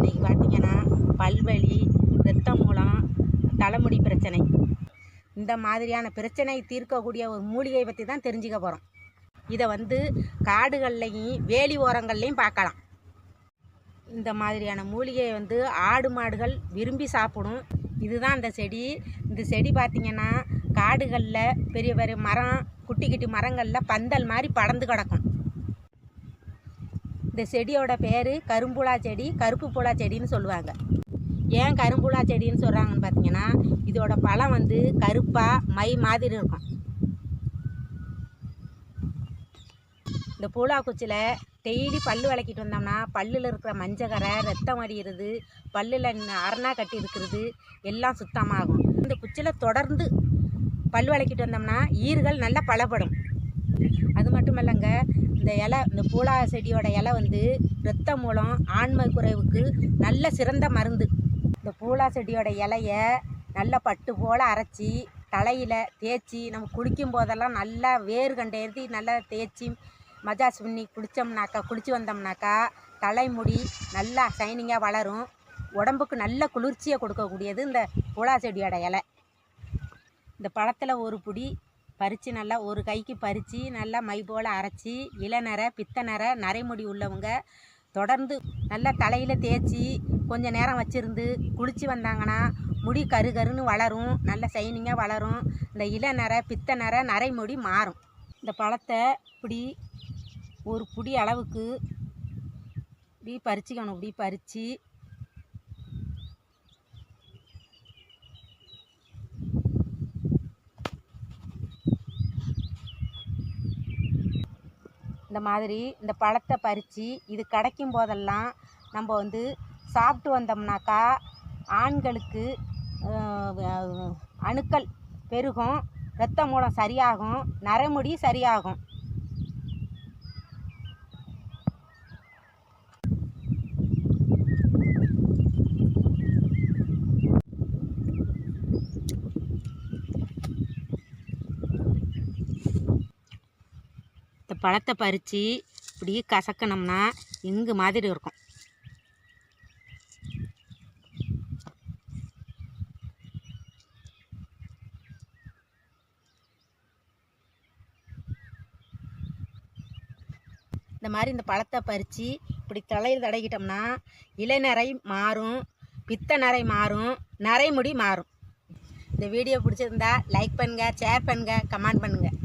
இன்றைக்கி பார்த்திங்கன்னா பல்வலி, இரத்த மூலம், தலைமுடி பிரச்சனை, இந்த மாதிரியான பிரச்சனை தீர்க்கக்கூடிய ஒரு மூலிகை பற்றி தான் தெரிஞ்சுக்க போகிறோம். இதை காடுகள்லையும் வேலி ஓரங்கள்லையும் பார்க்கலாம். இந்த மாதிரியான மூலிகையை ஆடு மாடுகள் விரும்பி சாப்பிடும். இதுதான் இந்த செடி. இந்த செடி பார்த்திங்கன்னா காடுகளில் பெரிய பெரிய மரம், குட்டி குட்டி மரங்களில் பந்தல் மாதிரி படர்ந்து கிடக்கும். இந்த செடியோட பேர் கரும்புலா செடி, கருப்பு புலா செடின்னு சொல்லுவாங்க. ஏன் கரும்புலா செடின்னு சொல்கிறாங்கன்னு பார்த்தீங்கன்னா, இதோட பழம் கருப்பாக மை மாதிரி இருக்கும். இந்த பூலா குச்சியில் டெய்லி பல் விளக்கிட்டு வந்தோம்னா பல்லில் இருக்கிற மஞ்சக்கரை, ரத்தம் வடிகிறது, பல்லில் அரணா கட்டி இருக்கிறது எல்லாம் சுத்தமாகும். இந்த குச்சியில் தொடர்ந்து பல் விளக்கிட்டு வந்தோம்னா ஈறுகள் நல்லா பலப்படும். அது மட்டும் இல்லைங்க, இந்த பூலா செடியோட இலை இரத்த மூலம், ஆண்மை குறைவுக்கு நல்ல சிறந்த மருந்து. இந்த பூலா செடியோட இலையை நல்லா பட்டு போல் அரைச்சி தலையில் தேய்ச்சி நம்ம குளிக்கும் போதெல்லாம் நல்லா வேறு கண்டேற்றி நல்லா தேய்ச்சி மஜாஸ் பண்ணி குளித்து வந்தோம்னாக்கா தலைமுடி நல்லா ஷைனிங்காக வளரும். உடம்புக்கு நல்ல குளிர்ச்சியை கொடுக்கக்கூடியது இந்த பூலா செடியோட இலை. இந்த பழத்தில் ஒரு பிடி பறித்து நல்லா ஒரு கைக்கு பறித்து நல்லா மை போல் அரைச்சி இளநரை, பித்தநரை, நரைமுடி உள்ளவங்க தொடர்ந்து நல்லா தலையில் தேய்ச்சி கொஞ்சம் நேரம் வச்சுருந்து குளித்து வந்தாங்கன்னா முடி கருன்னு வளரும், நல்ல ஷைனிங்காக வளரும். இந்த இளநரை, பித்தநரை, நரைமுடி மாறும். இந்த பழத்தை இப்படி ஒரு புடி அளவுக்கு இப்படி பறிச்சுக்கணும். இப்படி பறித்து இந்த மாதிரி இந்த பழத்தை பறித்து இது கிடைக்கும் போதெல்லாம் நம்ம சாப்பிட்டு வந்தோம்னாக்கா ஆண்களுக்கு அணுக்கள் பெருகும், இரத்த மூலம் சரியாகும், நரைமுடி சரியாகும். இந்த பழத்தை பறித்து இப்படி கசக்கணும்னா இங்கு மாதிரி இருக்கும். இந்த மாதிரி இந்த பழத்தை பறித்து இப்படி தலையில் தடவிக்கிட்டோம்னா இளநரை மாறும், பித்த நரை மாறும், நரைமுடி மாறும். இந்த வீடியோ பிடிச்சிருந்தா லைக் பண்ணுங்கள், ஷேர் பண்ணுங்கள், கமெண்ட் பண்ணுங்கள்.